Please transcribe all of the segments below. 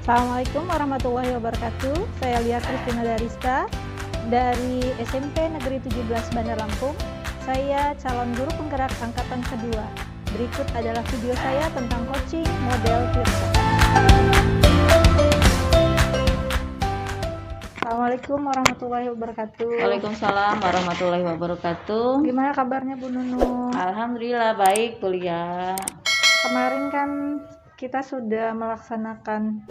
Assalamualaikum warahmatullahi wabarakatuh. Saya Lia Kristina Darista dari SMP Negeri 17 Bandar Lampung. Saya calon guru penggerak angkatan kedua. Berikut adalah video saya tentang coaching model Pearson. Assalamualaikum warahmatullahi wabarakatuh. Waalaikumsalam warahmatullahi wabarakatuh. Gimana kabarnya Bu Nunung? Alhamdulillah baik, kuliah. Kemarin kan kita sudah melaksanakan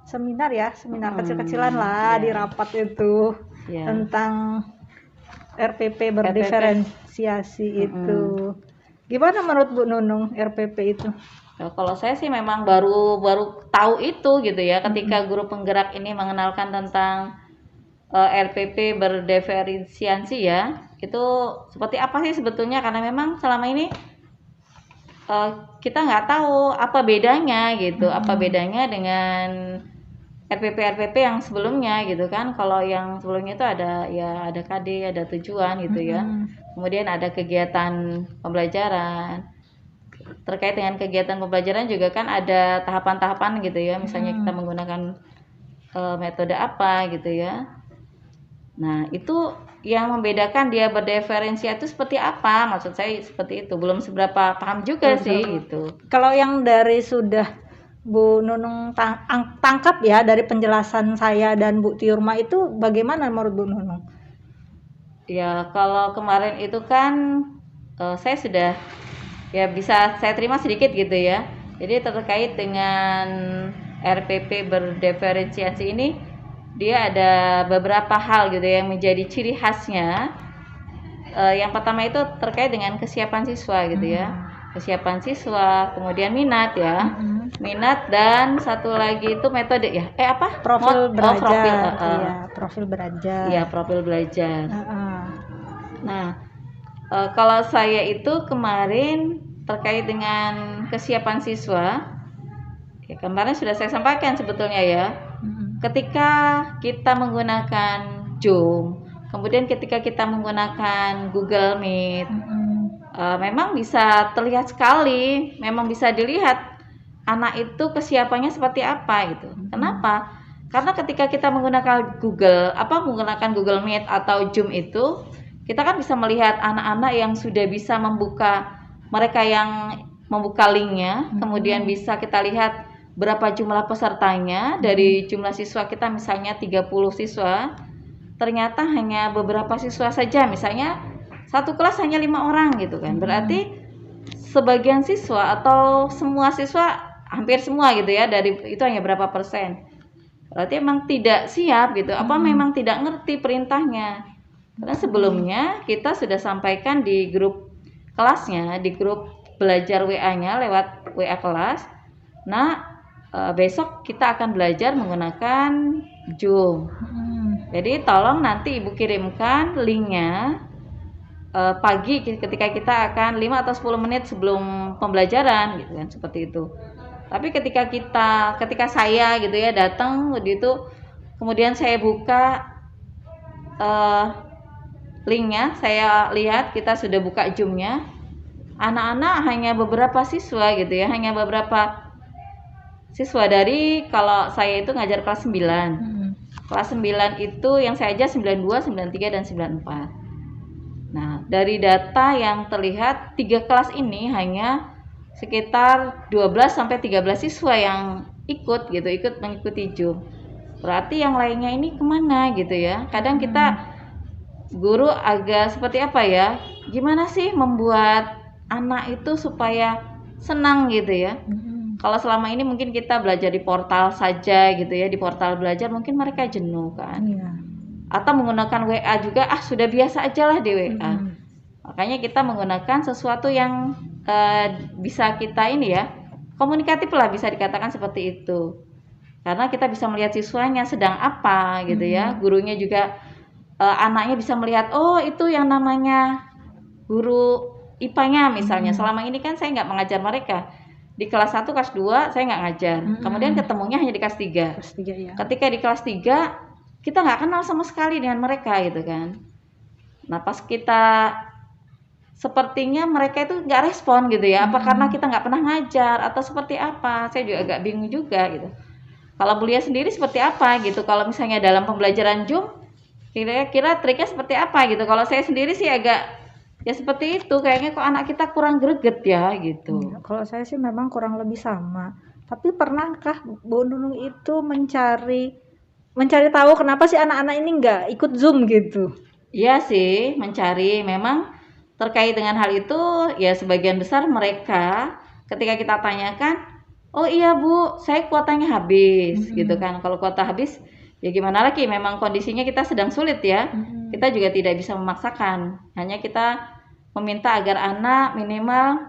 seminar kecil-kecilan lah di rapat itu tentang RPP berdiferensiasi itu. Gimana menurut Bu Nunung RPP itu? Kalau saya sih memang baru tahu itu gitu ya, ketika guru penggerak ini mengenalkan tentang RPP berdiferensiasi ya. Itu seperti apa sih sebetulnya, karena memang selama ini kita nggak tahu apa bedanya gitu, apa bedanya dengan RPP yang sebelumnya gitu kan. Kalau yang sebelumnya itu ada KD, ada tujuan gitu ya. Kemudian ada kegiatan pembelajaran. Terkait dengan kegiatan pembelajaran juga kan ada tahapan-tahapan gitu ya. Misalnya kita menggunakan metode apa gitu ya. Nah, itu yang membedakan dia berdiferensiasi itu seperti apa? Maksud saya seperti itu. Belum seberapa paham juga sih gitu. Kalau yang dari sudah Bu Nunung tangkap ya dari penjelasan saya dan Bu Tiurma, itu bagaimana menurut Bu Nunung? Ya, kalau kemarin itu kan saya sudah ya bisa saya terima sedikit gitu ya. Jadi terkait dengan RPP berdiferensiasi ini, dia ada beberapa hal gitu yang menjadi ciri khasnya. Yang pertama itu terkait dengan kesiapan siswa gitu ya. Kesiapan siswa, kemudian minat ya. Minat, dan satu lagi itu metode ya. Profil belajar. Profil belajar. Iya, profil belajar. Nah, kalau saya itu kemarin terkait dengan kesiapan siswa, ya kemarin sudah saya sampaikan sebetulnya ya. Ketika kita menggunakan Zoom, kemudian ketika kita menggunakan Google Meet, memang bisa terlihat sekali, memang bisa dilihat anak itu kesiapannya seperti apa gitu. Kenapa? Karena ketika kita menggunakan Google Meet atau Zoom itu, kita kan bisa melihat anak-anak yang sudah bisa mereka yang membuka linknya, kemudian bisa kita lihat berapa jumlah pesertanya. Dari jumlah siswa kita misalnya 30 siswa, ternyata hanya beberapa siswa saja, misalnya satu kelas hanya 5 orang gitu kan. Berarti sebagian siswa atau semua siswa, hampir semua gitu ya, dari itu hanya berapa persen. Berarti emang tidak siap gitu, memang tidak ngerti perintahnya. Karena sebelumnya kita sudah sampaikan di grup kelasnya, di grup belajar WA-nya lewat WA kelas. Nah, besok kita akan belajar menggunakan Zoom. Jadi tolong nanti Ibu kirimkan linknya pagi ketika kita akan 5 atau 10 menit sebelum pembelajaran gitu kan, seperti itu. Tapi ketika saya gitu ya datang begitu, kemudian saya buka linknya, saya lihat kita sudah buka Zoom-nya. Anak-anak hanya beberapa siswa gitu ya, hanya beberapa siswa dari, kalau saya itu ngajar kelas 9. Kelas 9 itu yang saya ajar 92, 93, dan 94. Nah, dari data yang terlihat 3 kelas ini hanya sekitar 12 sampai 13 siswa yang ikut mengikuti Zoom. Berarti yang lainnya ini kemana gitu ya. Kadang kita guru agak seperti apa ya, gimana sih membuat anak itu supaya senang gitu ya. Kalau selama ini mungkin kita belajar di portal saja gitu ya, di portal belajar mungkin mereka jenuh kan. Atau menggunakan WA juga, sudah biasa aja lah di WA. Makanya kita menggunakan sesuatu yang bisa kita ini ya, komunikatif lah, bisa dikatakan seperti itu. Karena kita bisa melihat siswanya sedang apa gitu ya. Gurunya juga, anaknya bisa melihat, oh itu yang namanya guru IPA-nya misalnya. Selama ini kan saya nggak mengajar mereka. Di kelas 1, kelas 2 saya nggak ngajar. Kemudian ketemunya hanya di kelas 3. Ya. Ketika di kelas 3 kita nggak kenal sama sekali dengan mereka gitu kan. Nah, pas kita sepertinya mereka itu nggak respon gitu ya. Apa karena kita nggak pernah ngajar atau seperti apa? Saya juga agak bingung juga gitu. Kalau Bulia sendiri seperti apa gitu? Kalau misalnya dalam pembelajaran Zoom, kira-kira triknya seperti apa gitu? Kalau saya sendiri sih agak ya seperti itu, kayaknya kok anak kita kurang greget ya gitu. Kalau saya sih memang kurang lebih sama. Tapi pernahkah Bu Nunung itu mencari tahu kenapa sih anak-anak ini nggak ikut Zoom gitu? Iya sih, mencari memang terkait dengan hal itu ya sebagian besar mereka ketika kita tanyakan, oh iya Bu, saya kuotanya habis gitu kan. Kalau kuota habis ya gimana lagi, memang kondisinya kita sedang sulit ya. Kita juga tidak bisa memaksakan, hanya kita meminta agar anak minimal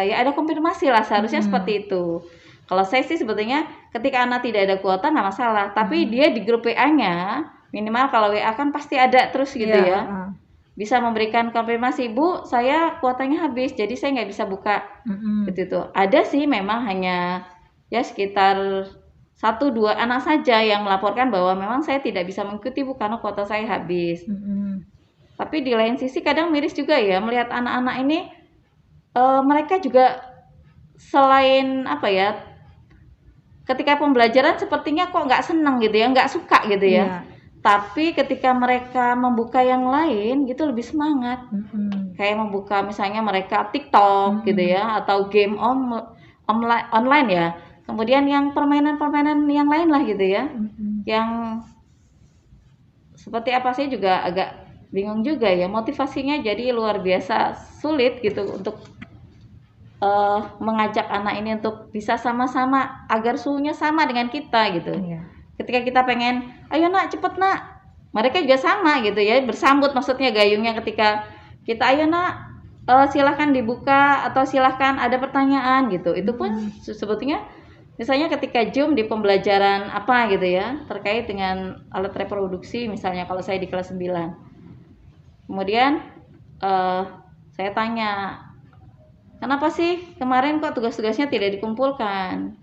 ya ada konfirmasi lah, seharusnya seperti itu. Kalau saya sih sebetulnya ketika anak tidak ada kuota nggak masalah, tapi dia di grup WA-nya minimal kalau WA kan pasti ada terus gitu ya. Bisa memberikan konfirmasi, Bu, saya kuotanya habis, jadi saya nggak bisa buka. Gitu. Ada sih memang hanya ya sekitar 1-2 anak saja yang melaporkan bahwa memang saya tidak bisa mengikuti Bu karena kuota saya habis. Tapi di lain sisi kadang miris juga ya melihat anak-anak ini mereka juga selain apa ya, ketika pembelajaran sepertinya kok nggak senang gitu ya, nggak suka gitu ya. Tapi ketika mereka membuka yang lain gitu lebih semangat. Kayak membuka misalnya mereka TikTok gitu ya, atau game online ya. Kemudian yang permainan-permainan yang lain lah gitu ya. Yang seperti apa sih juga agak bingung juga ya. Motivasinya jadi luar biasa sulit gitu untuk mengajak anak ini untuk bisa sama-sama agar suhunya sama dengan kita gitu. Ketika kita pengen, ayo nak cepet nak, mereka juga sama gitu ya, bersambut maksudnya gayungnya ketika kita ayo nak silahkan dibuka atau silahkan ada pertanyaan gitu. Itu pun sebetulnya misalnya ketika Zoom di pembelajaran apa gitu ya, terkait dengan alat reproduksi misalnya kalau saya di kelas 9. Kemudian saya tanya, kenapa sih kemarin kok tugas-tugasnya tidak dikumpulkan?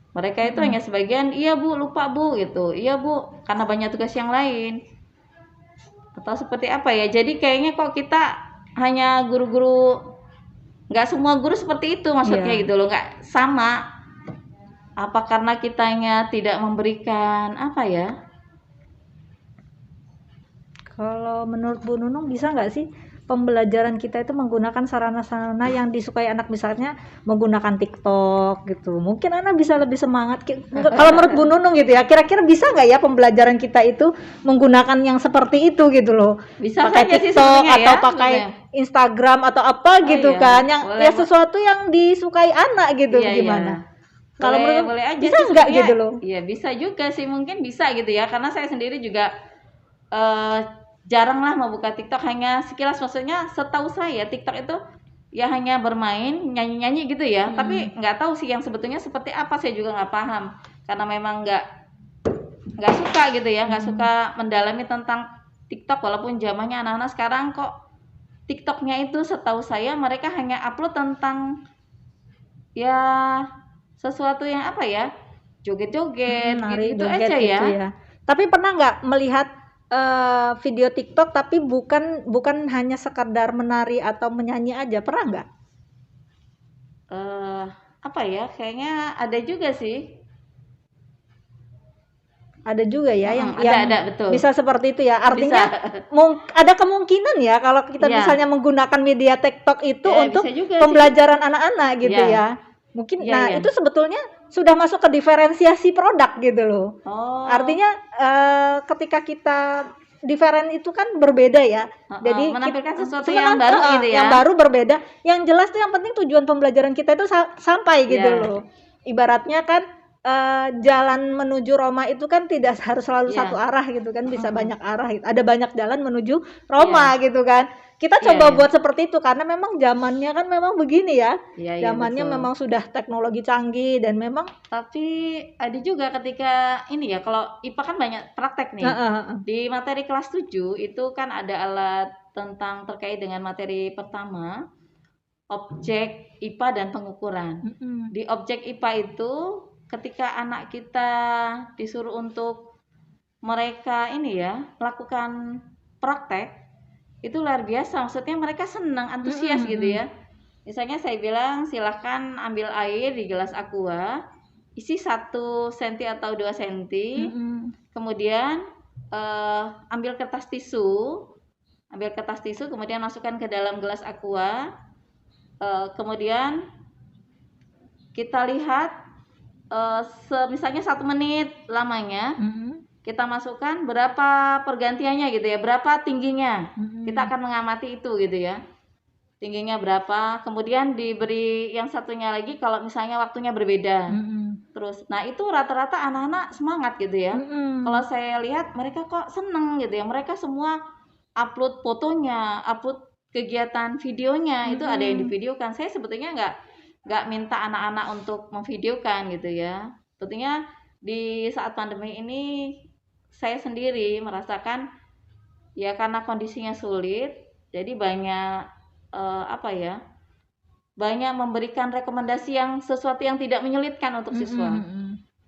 Mereka itu hanya sebagian, iya Bu, lupa Bu gitu. Iya Bu, karena banyak tugas yang lain. Atau seperti apa ya? Jadi kayaknya kok kita hanya guru-guru, nggak semua guru seperti itu maksudnya gitu loh, nggak sama. Apa karena kitanya tidak memberikan apa ya? Kalau menurut Bu Nunung bisa nggak sih pembelajaran kita itu menggunakan sarana-sarana yang disukai anak, misalnya menggunakan TikTok gitu. Mungkin anak bisa lebih semangat. Kalau menurut Bu Nunung gitu ya, kira-kira bisa nggak ya pembelajaran kita itu menggunakan yang seperti itu gitu loh? Bisa pakai saja sih TikTok sebetulnya atau ya, pakai sebetulnya. Instagram atau apa gitu iya. kan, yang Boleh, ya sesuatu yang disukai anak gitu. Iya, gimana? iya. Kalau menurut boleh aja bisa sih nggak sebetulnya. gitu loh? Iya bisa juga sih, mungkin bisa gitu ya, karena saya sendiri juga jarang lah membuka TikTok, hanya sekilas, maksudnya setahu saya TikTok itu ya hanya bermain nyanyi-nyanyi gitu ya, tapi nggak tahu sih yang sebetulnya seperti apa, saya juga nggak paham karena memang nggak suka gitu ya, nggak suka mendalami tentang TikTok, walaupun zamannya anak-anak sekarang kok TikToknya itu setahu saya mereka hanya upload tentang ya sesuatu yang apa ya, joget-joget gitu aja gitu ya. Tapi pernah nggak melihat video TikTok tapi bukan hanya sekadar menari atau menyanyi aja, pernah nggak? Apa ya, kayaknya ada juga sih. Ada juga ya yang betul. bisa seperti itu ya, artinya ada kemungkinan ya kalau kita misalnya menggunakan media TikTok itu untuk pembelajaran anak-anak gitu ya. Mungkin itu sebetulnya sudah masuk ke diferensiasi produk gitu loh. Artinya ketika kita diferen itu kan berbeda ya. Jadi menampilkan sesuatu yang baru gitu ya. Yang baru berbeda. Yang jelas tuh yang penting tujuan pembelajaran kita itu sampai gitu loh. Ibaratnya kan jalan menuju Roma itu kan tidak harus selalu satu arah gitu kan, bisa banyak arah. Ada banyak jalan menuju Roma gitu kan. Kita coba buat seperti itu karena memang zamannya kan memang begini ya. Zamannya memang sudah teknologi canggih dan memang. Tapi ada juga ketika ini ya, kalau IPA kan banyak praktek nih. Di materi kelas 7 itu kan ada alat tentang terkait dengan materi pertama, objek IPA dan pengukuran. Di objek IPA itu ketika anak kita disuruh untuk mereka ini ya melakukan praktek, itu luar biasa, maksudnya mereka senang, antusias gitu ya. Misalnya saya bilang silahkan ambil air di gelas aqua, isi 1 cm atau 2 cm. Kemudian ambil kertas tisu, kemudian masukkan ke dalam gelas aqua. Kemudian kita lihat misalnya 1 menit lamanya. Kita masukkan berapa pergantiannya gitu ya, berapa tingginya. Kita akan mengamati itu gitu ya. Tingginya berapa, kemudian diberi yang satunya lagi kalau misalnya waktunya berbeda. Terus, nah itu rata-rata anak-anak semangat gitu ya. Kalau saya lihat mereka kok seneng gitu ya. Mereka semua upload fotonya, upload kegiatan videonya, itu ada yang divideokan. Saya sebetulnya nggak minta anak-anak untuk memvideokan gitu ya. Sebetulnya di saat pandemi ini saya sendiri merasakan ya karena kondisinya sulit, jadi banyak banyak memberikan rekomendasi yang sesuatu yang tidak menyulitkan untuk siswa.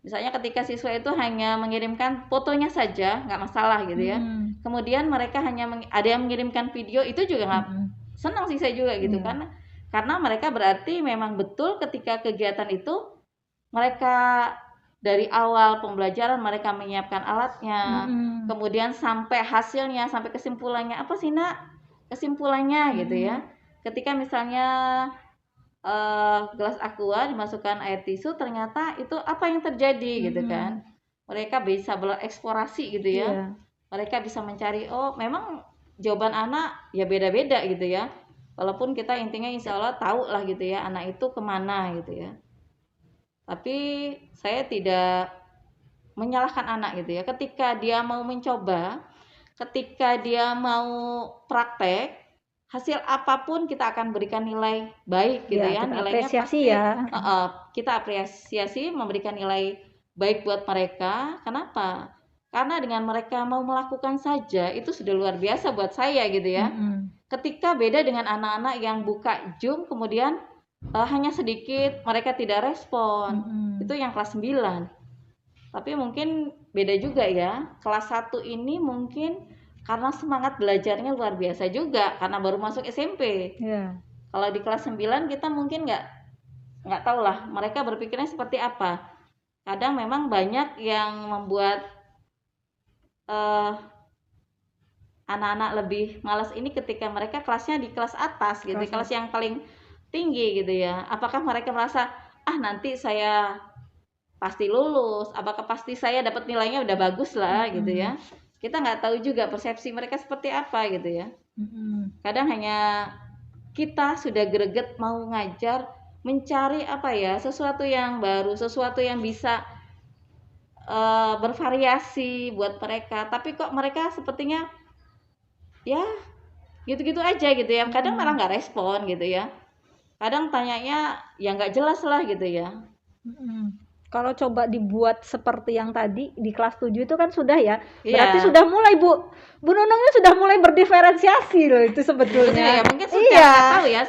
Misalnya ketika siswa itu hanya mengirimkan fotonya saja, nggak masalah gitu ya. Kemudian mereka hanya ada yang mengirimkan video, itu juga nggak senang sih saya juga gitu kan. Karena mereka berarti memang betul ketika kegiatan itu mereka dari awal pembelajaran mereka menyiapkan alatnya, kemudian sampai hasilnya, sampai kesimpulannya apa sih nak? Kesimpulannya gitu ya. Ketika misalnya gelas aqua dimasukkan air tisu, ternyata itu apa yang terjadi gitu kan. Mereka bisa bereksplorasi gitu ya. Mereka bisa mencari, oh memang jawaban anak ya beda-beda gitu ya. Walaupun kita intinya insya Allah tahu lah gitu ya anak itu kemana gitu ya. Tapi saya tidak menyalahkan anak gitu ya. Ketika dia mau mencoba, ketika dia mau praktek, hasil apapun kita akan berikan nilai baik gitu ya. Nilainya apresiasi pasti kita apresiasi, memberikan nilai baik buat mereka. Kenapa? Karena dengan mereka mau melakukan saja itu sudah luar biasa buat saya gitu ya. Ketika beda dengan anak-anak yang buka Zoom kemudian hanya sedikit mereka tidak respon. Itu yang kelas 9. Tapi mungkin beda juga ya. Kelas 1 ini mungkin karena semangat belajarnya luar biasa juga karena baru masuk SMP. Kalau di kelas 9 kita mungkin nggak tahu lah mereka berpikirnya seperti apa. Kadang memang banyak yang membuat anak-anak lebih malas ini ketika mereka kelasnya di kelas atas gitu, kelas yang paling tinggi gitu ya. Apakah mereka merasa nanti saya pasti lulus, apakah pasti saya dapat nilainya udah bagus lah gitu ya. Kita nggak tahu juga persepsi mereka seperti apa gitu ya. Kadang hanya kita sudah greget mau ngajar, mencari sesuatu yang baru, sesuatu yang bisa bervariasi buat mereka. Tapi kok mereka sepertinya ya gitu-gitu aja gitu ya. Kadang malah nggak respon gitu ya. Kadang tanyanya ya nggak jelas lah gitu ya. Kalau coba dibuat seperti yang tadi di kelas 7 itu kan sudah ya. Berarti sudah mulai Bu Nunungnya sudah mulai berdiferensiasi loh itu sebetulnya. Ya, mungkin sudah tahu ya,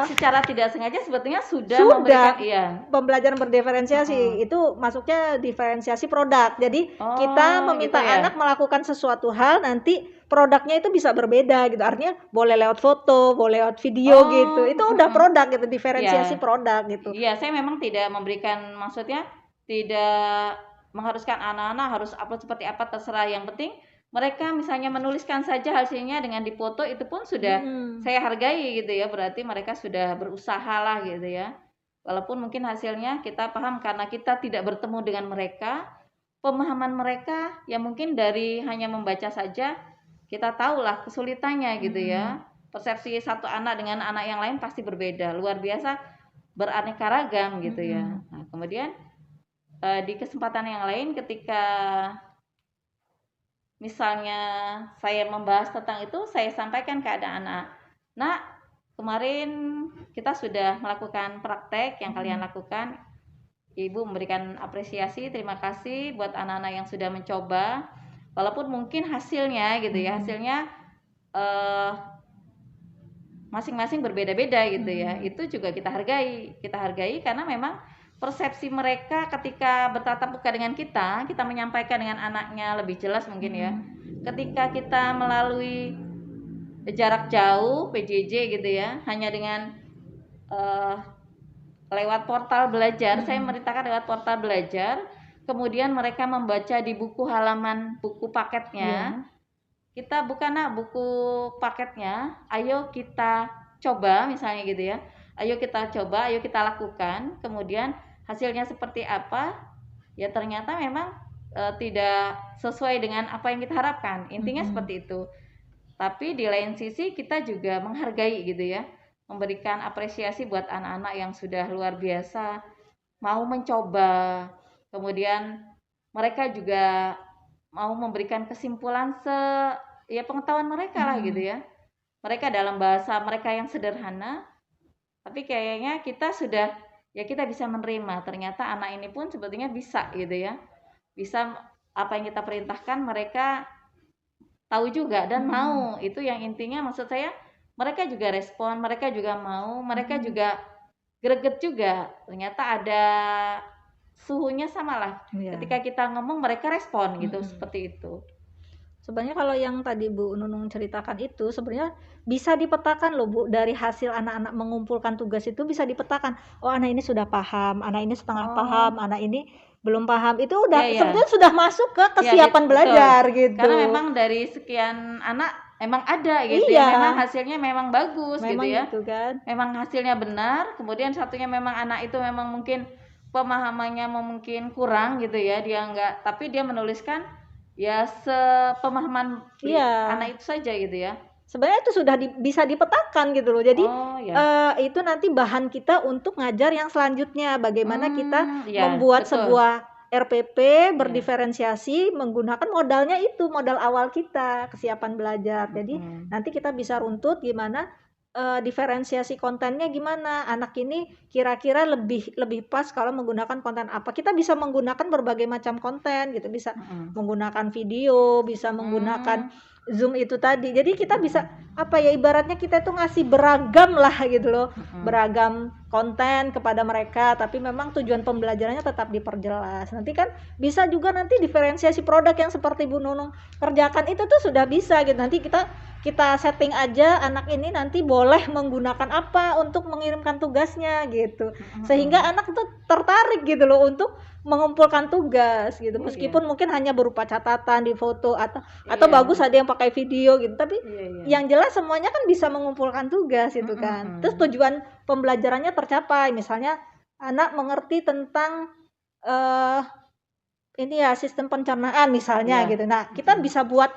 secara tidak sengaja sebetulnya sudah memberikan pembelajaran berdiferensiasi. Itu masuknya diferensiasi produk. Jadi kita meminta anak melakukan sesuatu hal, nanti produknya itu bisa berbeda gitu. Artinya boleh lewat foto, boleh lewat video gitu. Itu udah produk gitu, diferensiasi produk gitu. Iya, saya memang tidak memberikan, maksudnya tidak mengharuskan anak-anak harus upload seperti apa, terserah. Yang penting mereka misalnya menuliskan saja hasilnya dengan dipoto, itu pun sudah saya hargai gitu ya. Berarti mereka sudah berusaha lah gitu ya. Walaupun mungkin hasilnya kita paham karena kita tidak bertemu dengan mereka, pemahaman mereka ya mungkin dari hanya membaca saja kita tahulah kesulitannya gitu ya. Persepsi satu anak dengan anak yang lain pasti berbeda, luar biasa beraneka ragam gitu ya. Nah, kemudian di kesempatan yang lain ketika misalnya saya membahas tentang itu, saya sampaikan ke anak-anak, nak, kemarin kita sudah melakukan praktek yang kalian lakukan. Ibu memberikan apresiasi, terima kasih buat anak-anak yang sudah mencoba. Walaupun mungkin hasilnya gitu ya, hasilnya masing-masing berbeda-beda gitu ya. Itu juga kita hargai karena memang persepsi mereka ketika bertatap muka dengan kita menyampaikan dengan anaknya lebih jelas mungkin ya. Ketika kita melalui jarak jauh PJJ gitu ya, hanya dengan lewat portal belajar. Saya Mm-mm. merintahkan lewat portal belajar. Kemudian mereka membaca di buku halaman buku paketnya. Iya. Kita buka nak buku paketnya. Ayo kita coba misalnya gitu ya. Ayo kita coba, ayo kita lakukan. Kemudian hasilnya seperti apa? Ya ternyata memang tidak sesuai dengan apa yang kita harapkan. Intinya Mm-mm. seperti itu. Tapi di lain sisi kita juga menghargai gitu ya, memberikan apresiasi buat anak-anak yang sudah luar biasa mau mencoba. Kemudian mereka juga mau memberikan kesimpulan ya pengetahuan mereka lah gitu Mm-mm. ya. Mereka dalam bahasa mereka yang sederhana, tapi kayaknya kita sudah ya kita bisa menerima ternyata anak ini pun sebetulnya bisa gitu ya. Bisa apa yang kita perintahkan mereka tahu juga dan mau. Itu yang intinya maksud saya mereka juga respon, mereka juga mau, mereka juga greget juga. Ternyata ada suhunya sama lah. Iya. Ketika kita ngomong mereka respon gitu, Mm-mm. seperti itu. Sebenarnya kalau yang tadi Bu Nunung ceritakan itu sebenarnya bisa dipetakan loh Bu, dari hasil anak-anak mengumpulkan tugas itu bisa dipetakan. Oh, anak ini sudah paham, anak ini setengah paham, anak ini belum paham. Itu udah Ya, ya. sebetulnya sudah masuk ke Ya, kesiapan betul. belajar gitu. Karena memang dari sekian anak emang ada gitu Iya. ya. Memang hasilnya memang bagus Memang gitu ya. gitu kan. Memang hasilnya benar. Kemudian satunya memang anak itu memang mungkin pemahamannya mungkin kurang gitu ya. Dia enggak, tapi dia menuliskan ya sepemahaman Iya. anak itu saja gitu ya. Sebenarnya itu sudah bisa dipetakan gitu loh. Jadi Oh ya. itu nanti bahan kita untuk ngajar yang selanjutnya. Bagaimana kita Ya, membuat betul. sebuah RPP berdiferensiasi menggunakan modalnya itu, modal awal kita, kesiapan belajar. Jadi nanti kita bisa runtut gimana diferensiasi kontennya, gimana anak ini kira-kira lebih pas kalau menggunakan konten apa. Kita bisa menggunakan berbagai macam konten gitu, bisa menggunakan video, bisa menggunakan Zoom itu tadi. Jadi kita bisa apa ya, ibaratnya kita itu ngasih beragam lah gitu loh, beragam konten kepada mereka, tapi memang tujuan pembelajarannya tetap diperjelas. Nanti kan bisa juga nanti diferensiasi produk yang seperti Bu Nunung kerjakan itu tuh sudah bisa gitu. Nanti kita setting aja anak ini nanti boleh menggunakan apa untuk mengirimkan tugasnya gitu, sehingga anak tuh tertarik gitu loh untuk mengumpulkan tugas gitu, meskipun mungkin hanya berupa catatan di foto atau bagus ada yang pakai video gitu, tapi yang jelas semuanya kan bisa mengumpulkan tugas itu kan. Terus tujuan pembelajarannya tercapai, misalnya anak mengerti tentang ini ya sistem pencernaan misalnya gitu. Nah, kita bisa buat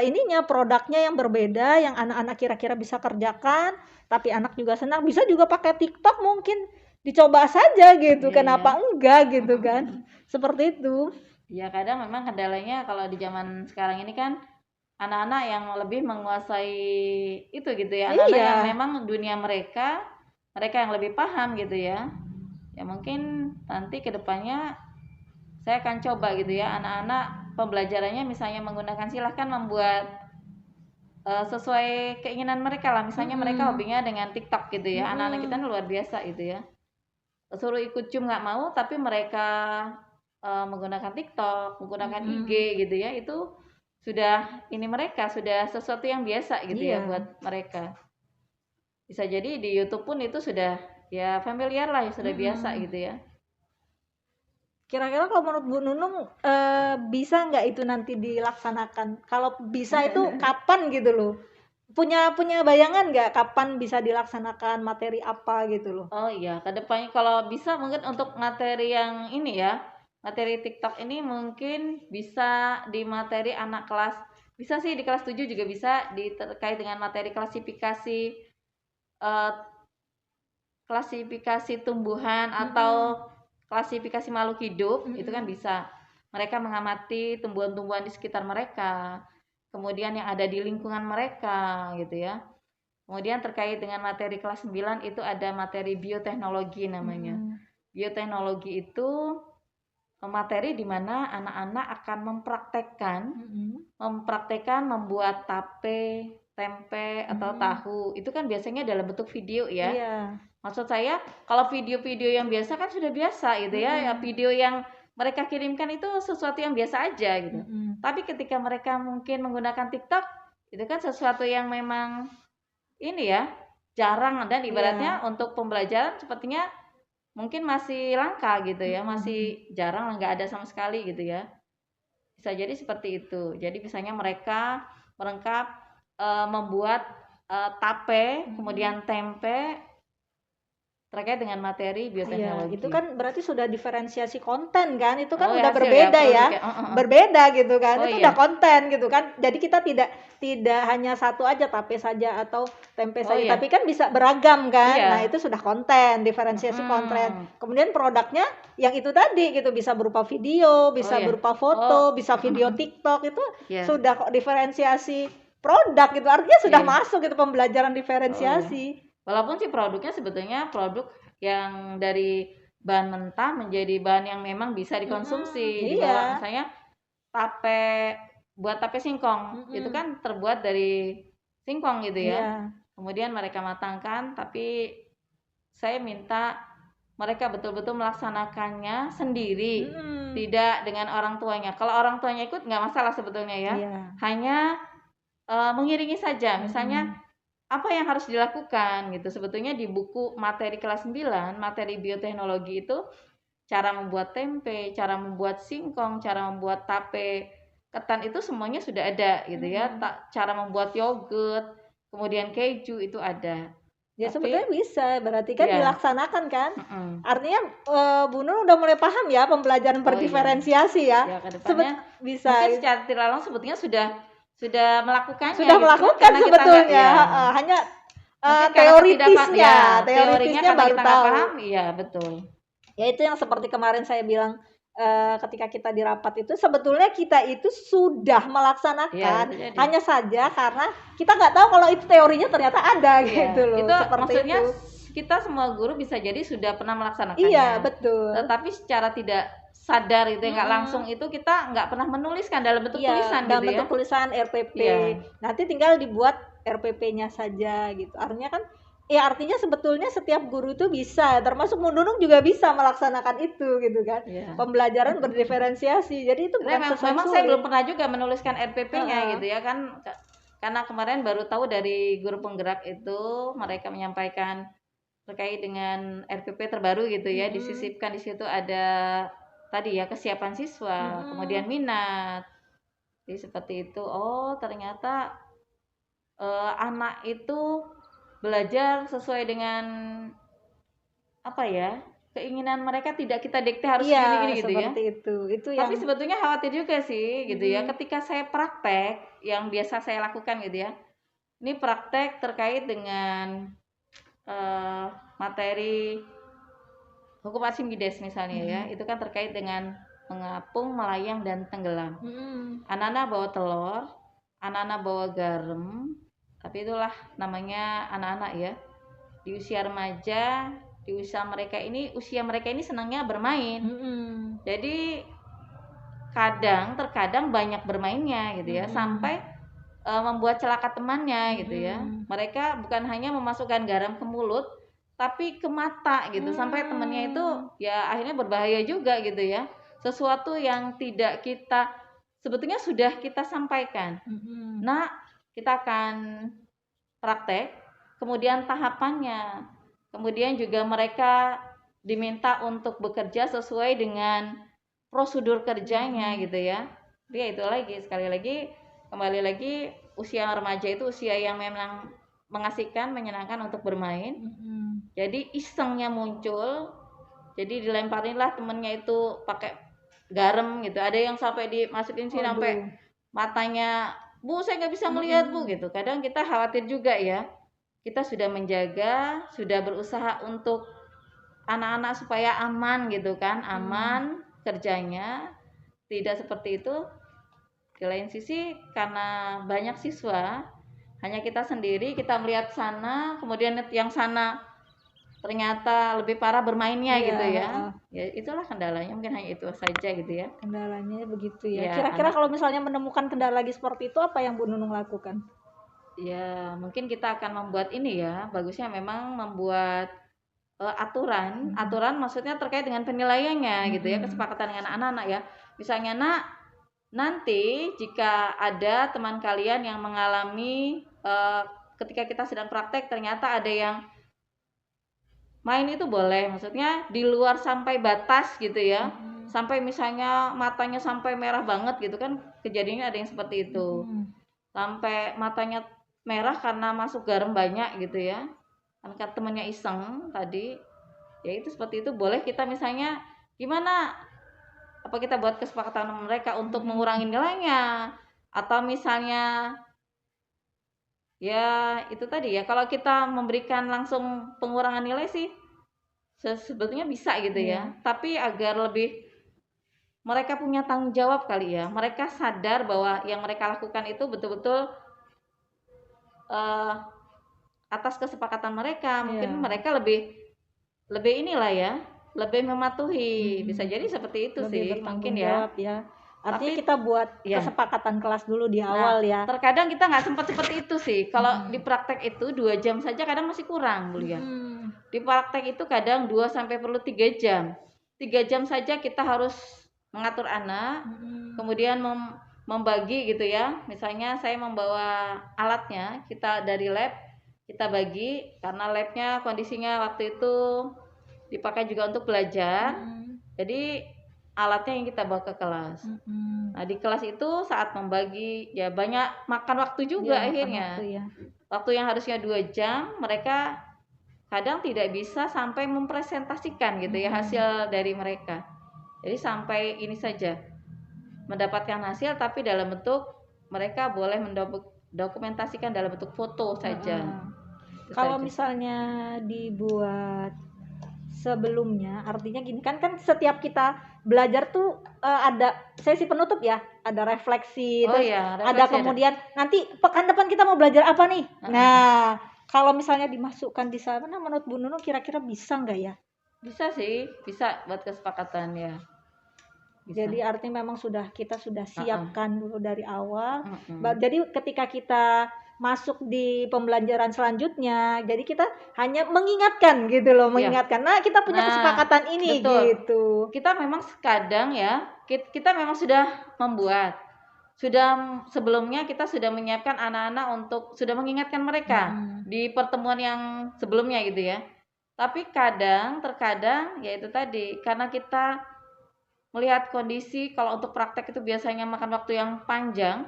ininya produknya yang berbeda yang anak-anak kira-kira bisa kerjakan, tapi anak juga senang. Bisa juga pakai TikTok, mungkin dicoba saja gitu. Kenapa enggak gitu kan? Seperti itu. Ya kadang memang kendalanya kalau di zaman sekarang ini kan anak-anak yang lebih menguasai itu gitu ya. Anak-anak yang memang dunia mereka yang lebih paham gitu ya. Ya mungkin nanti kedepannya saya akan coba gitu ya, anak-anak pembelajarannya misalnya menggunakan, silahkan membuat sesuai keinginan mereka lah. Misalnya mereka hobinya dengan TikTok gitu ya. Anak-anak kita luar biasa gitu ya. Suruh ikut Zoom nggak mau, tapi mereka menggunakan TikTok, menggunakan IG gitu ya. Itu sudah ini mereka sudah sesuatu yang biasa gitu ya buat mereka. Bisa jadi di YouTube pun itu sudah ya familiar lah, ya sudah biasa gitu ya. Kira-kira kalau menurut Bu Nunung bisa nggak itu nanti dilaksanakan? Kalau bisa itu kapan gitu loh? Punya bayangan nggak kapan bisa dilaksanakan, materi apa gitu loh? Oh iya, kedepannya kalau bisa mungkin untuk materi yang ini ya, materi TikTok ini mungkin bisa di materi anak kelas, bisa sih di kelas 7 juga bisa terkait dengan materi klasifikasi tumbuhan atau klasifikasi makhluk hidup. Itu kan bisa. Mereka mengamati tumbuhan-tumbuhan di sekitar mereka, kemudian yang ada di lingkungan mereka gitu ya. Kemudian terkait dengan materi kelas 9 itu ada materi bioteknologi namanya. Bioteknologi itu materi di mana anak-anak akan mempraktekkan membuat tape, tempe atau tahu. Itu kan biasanya dalam bentuk video ya. Maksud saya kalau video-video yang biasa kan sudah biasa gitu ya. Video yang mereka kirimkan itu sesuatu yang biasa aja gitu. Tapi ketika mereka mungkin menggunakan TikTok, itu kan sesuatu yang memang ini ya jarang, dan ibaratnya untuk pembelajaran sepertinya mungkin masih langka gitu ya, masih jarang, nggak ada sama sekali gitu ya. Bisa jadi seperti itu. Jadi misalnya mereka merengkap membuat tape, kemudian tempe terkait dengan materi Iya, bioteknologi. itu kan berarti sudah diferensiasi konten kan? Itu kan Oh, udah hasil berbeda ya, produknya. berbeda gitu kan? Oh, itu iya. udah konten gitu kan? Jadi kita tidak hanya satu aja, tape saja atau tempe Oh, saja, iya. tapi kan bisa beragam kan? Iya. Nah itu sudah konten, diferensiasi konten. Kemudian produknya yang itu tadi gitu, bisa berupa video, bisa iya. berupa foto, bisa video TikTok, itu Iya. sudah kok diferensiasi produk gitu. Artinya sudah Iya. masuk gitu pembelajaran diferensiasi. Walaupun sih produknya sebetulnya produk yang dari bahan mentah menjadi bahan yang memang bisa dikonsumsi. Dibawa misalnya buat tape singkong, itu kan terbuat dari singkong gitu ya. Iya. Kemudian mereka matangkan, tapi saya minta mereka betul-betul melaksanakannya sendiri, tidak dengan orang tuanya. Kalau orang tuanya ikut nggak masalah sebetulnya ya. Iya. Hanya mengiringi saja, misalnya apa yang harus dilakukan gitu. Sebetulnya di buku materi kelas 9, materi bioteknologi itu cara membuat tempe, cara membuat singkong, cara membuat tape ketan itu semuanya sudah ada gitu ya. Cara membuat yogurt, kemudian keju itu ada. Ya Tapi, sebetulnya bisa, berarti kan iya. dilaksanakan kan? Artinya Bu Nur udah mulai paham ya pembelajaran berdiferensiasi ya. Ya, kedepannya bisa. Mungkin secara tidak langsung sebetulnya sudah melakukannya. Sudah melakukan sebetulnya. Hanya teoritisnya baru tahu. Paham, iya betul. Ya itu yang seperti kemarin saya bilang ketika kita di rapat itu, sebetulnya kita itu sudah melaksanakan, hanya saja karena kita nggak tahu kalau itu teorinya ternyata ada gitu loh. Itu seperti maksudnya itu. Kita semua guru bisa jadi sudah pernah melaksanakannya. Iya betul. Tetapi secara tidak sadar itu nggak langsung itu kita nggak pernah menuliskan dalam bentuk tulisan dalam gitu bentuk tulisan RPP. Nanti tinggal dibuat RPP-nya saja gitu. Artinya sebetulnya setiap guru itu bisa, termasuk Bu Nunung juga bisa melaksanakan itu gitu kan. Pembelajaran berdiferensiasi. Jadi itu bukan sesuatu memang saya belum pernah juga menuliskan RPP-nya gitu ya kan. Karena kemarin baru tahu dari guru penggerak itu mereka menyampaikan terkait dengan RPP terbaru gitu ya, disisipkan di situ ada tadi ya kesiapan siswa, kemudian minat. Jadi seperti itu. Oh, ternyata anak itu belajar sesuai dengan keinginan mereka, tidak kita dikte harus gini-gini gitu ya. Itu Tapi sebetulnya khawatir juga sih gitu ya, ketika saya praktek yang biasa saya lakukan gitu ya. Ini praktek terkait dengan materi hukum Archimedes misalnya ya, itu kan terkait dengan mengapung, melayang, dan tenggelam. Anak-anak bawa telur, anak-anak bawa garam, tapi itulah namanya anak-anak ya. Di usia remaja, di usia mereka ini senangnya bermain. Jadi terkadang banyak bermainnya gitu ya, sampai membuat celaka temannya gitu ya. Mereka bukan hanya memasukkan garam ke mulut, tapi ke mata gitu, sampai temannya itu ya akhirnya berbahaya juga gitu ya. Sesuatu yang tidak kita sebetulnya sudah kita sampaikan. Nah, kita akan praktek, kemudian tahapannya, kemudian juga mereka diminta untuk bekerja sesuai dengan prosedur kerjanya gitu ya. Tapi itu lagi, kembali lagi usia remaja itu usia yang memang mengasihkan, menyenangkan untuk bermain. Jadi isengnya muncul, jadi dilemparinlah temennya itu pakai garam gitu. Ada yang sampai dimasukin sini sampai matanya, Bu saya nggak bisa melihat Bu gitu. Kadang kita khawatir juga ya. Kita sudah menjaga, sudah berusaha untuk anak-anak supaya aman gitu kan, aman kerjanya, tidak seperti itu. Di lain sisi karena banyak siswa, hanya kita sendiri, kita melihat sana, kemudian yang sana ternyata lebih parah bermainnya gitu ya. Ya itulah kendalanya, mungkin hanya itu saja gitu ya. Kendalanya begitu ya. Kira-kira kalau misalnya menemukan kendala lagi seperti itu, apa yang Bu Nunung lakukan? Ya mungkin kita akan membuat ini ya, bagusnya memang membuat aturan maksudnya terkait dengan penilaiannya gitu ya, kesepakatan dengan anak-anak ya. Misalnya nanti jika ada teman kalian yang mengalami ketika kita sedang praktek ternyata ada yang main itu boleh, maksudnya di luar sampai batas gitu ya. Sampai misalnya matanya sampai merah banget gitu kan, kejadiannya ada yang seperti itu. Sampai matanya merah karena masuk garam banyak gitu ya. Kan temannya iseng tadi. Ya itu seperti itu boleh kita misalnya gimana? Apa kita buat kesepakatan mereka untuk mengurangi nilainya, atau misalnya ya itu tadi ya, kalau kita memberikan langsung pengurangan nilai sih sebetulnya bisa gitu ya. Tapi agar lebih mereka punya tanggung jawab kali ya, mereka sadar bahwa yang mereka lakukan itu betul-betul atas kesepakatan mereka. Mungkin mereka lebih inilah ya, lebih mematuhi. Bisa jadi seperti itu lebih sih mungkin ya. Artinya kita buat kesepakatan kelas dulu di awal ya. Terkadang kita nggak sempat seperti itu sih. Kalau di praktek itu 2 jam saja kadang masih kurang, Bu Lia. Di praktek itu kadang 2 sampai perlu 3 jam. 3 jam saja kita harus mengatur anak, kemudian membagi gitu ya. Misalnya saya membawa alatnya, kita dari lab kita bagi karena labnya kondisinya waktu itu dipakai juga untuk belajar. Jadi alatnya yang kita bawa ke kelas. Nah di kelas itu saat membagi ya banyak makan waktu juga akhirnya. Waktu yang harusnya 2 jam mereka kadang tidak bisa sampai mempresentasikan gitu ya hasil dari mereka. Jadi sampai ini saja mendapatkan hasil, tapi dalam bentuk mereka boleh mendokumentasikan dalam bentuk foto saja. Kalau misalnya dibuat sebelumnya, artinya gini kan setiap kita belajar tuh ada sesi penutup ya, ada refleksi, terus ada kemudian nanti pekan depan kita mau belajar apa nih. Nah kalau misalnya dimasukkan di sana, menurut Bu Nunung kira-kira bisa nggak ya? Bisa sih, bisa buat kesepakatan ya. Bisa. Jadi artinya memang kita sudah siapkan dulu dari awal. Jadi ketika kita masuk di pembelajaran selanjutnya, jadi kita hanya mengingatkan gitu loh, mengingatkan. Nah, kita punya kesepakatan ini gitu. Kita memang kadang ya, kita memang sudah membuat, sebelumnya kita sudah menyiapkan anak-anak untuk sudah mengingatkan mereka di pertemuan yang sebelumnya gitu ya. Tapi terkadang ya itu tadi, karena kita melihat kondisi kalau untuk praktek itu biasanya makan waktu yang panjang,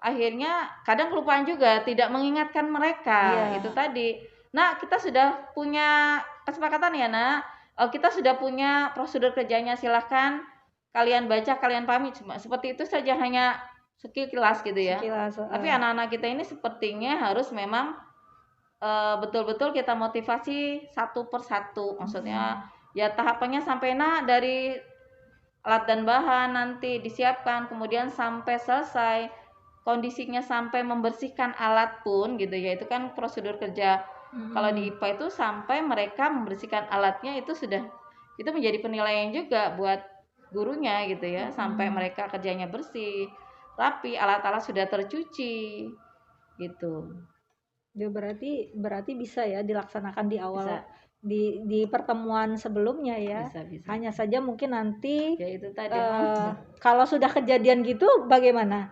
akhirnya kadang kelupaan juga tidak mengingatkan mereka. Itu tadi. Nah, kita sudah punya kesepakatan ya, Nak. Kita sudah punya prosedur kerjanya, silahkan kalian baca, kalian pahami. Seperti itu saja, hanya sekilas gitu ya. Tapi anak-anak kita ini sepertinya harus memang betul-betul kita motivasi satu persatu. Maksudnya ya tahapannya sampai dari alat dan bahan nanti disiapkan, kemudian sampai selesai kondisinya sampai membersihkan alat pun gitu ya, itu kan prosedur kerja. Kalau di IPA itu sampai mereka membersihkan alatnya itu menjadi penilaian juga buat gurunya gitu ya, sampai mereka kerjanya bersih, rapi, alat-alat sudah tercuci gitu. Ya berarti bisa ya dilaksanakan di awal. Di pertemuan sebelumnya ya. Bisa. Hanya saja mungkin nanti ya itu tadi kalau sudah kejadian gitu bagaimana?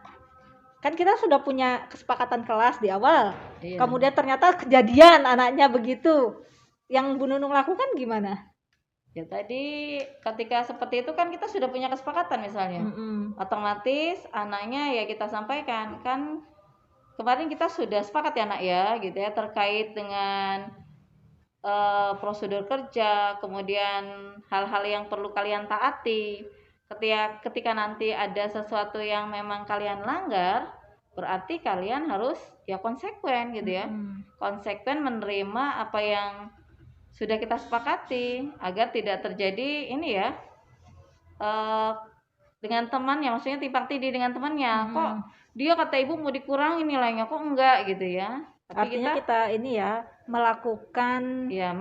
Kan kita sudah punya kesepakatan kelas di awal. Kemudian ternyata kejadian anaknya begitu. Yang Bu Nunung lakukan gimana? Ya tadi ketika seperti itu kan kita sudah punya kesepakatan misalnya. Otomatis anaknya ya kita sampaikan, kan kemarin kita sudah sepakat ya Nak ya gitu ya, terkait dengan prosedur kerja, kemudian hal-hal yang perlu kalian taati. Ketika nanti ada sesuatu yang memang kalian langgar, berarti kalian harus ya konsekuen gitu ya. Konsekuen menerima apa yang sudah kita sepakati, agar tidak terjadi ini ya dengan temannya, maksudnya timpang tindih dengan temannya. Kok dia kata ibu mau dikurangi nilainya, kok enggak gitu ya. Tapi artinya kita ini ya melakukan ya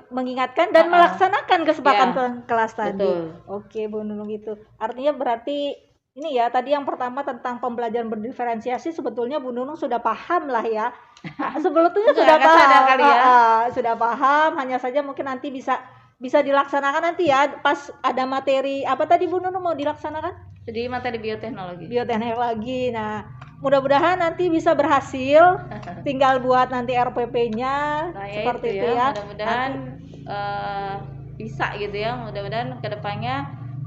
mengingatkan dan melaksanakan kesepakatan kelas tadi. Betul. Oke Bu Nunung, gitu. Artinya berarti ini ya, tadi yang pertama tentang pembelajaran berdiferensiasi, sebetulnya Bu Nunung sudah paham lah ya. Sebetulnya sudah paham kali ya. Sudah paham, hanya saja mungkin nanti bisa dilaksanakan nanti ya pas ada materi apa tadi Bu Nunung mau dilaksanakan? Jadi materi bioteknologi. Nah mudah-mudahan nanti bisa berhasil. Tinggal buat nanti RPP-nya Nah, ya seperti itu itu ya. Mudah-mudahan bisa gitu ya. Mudah-mudahan kedepannya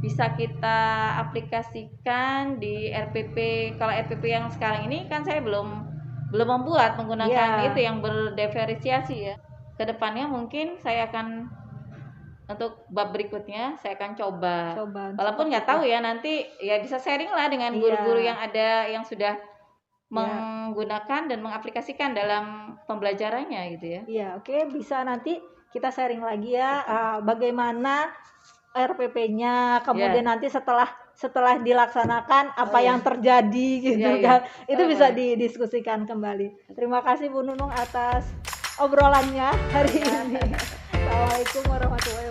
bisa kita aplikasikan di RPP. Kalau RPP yang sekarang ini kan saya belum membuat menggunakan itu yang berdiferensiasi ya. Kedepannya mungkin saya akan untuk bab berikutnya saya akan coba. Walaupun nggak tahu ya, nanti ya bisa sharing lah dengan guru-guru yang ada yang sudah menggunakan dan mengaplikasikan dalam pembelajarannya gitu ya. Iya, oke, bisa nanti kita sharing lagi ya bagaimana RPP-nya, kemudian nanti setelah dilaksanakan apa yang terjadi gitu kan. Itu bisa didiskusikan kembali. Terima kasih Bu Nunung atas obrolannya hari ini. Assalamualaikum warahmatullahi wabarakatuh.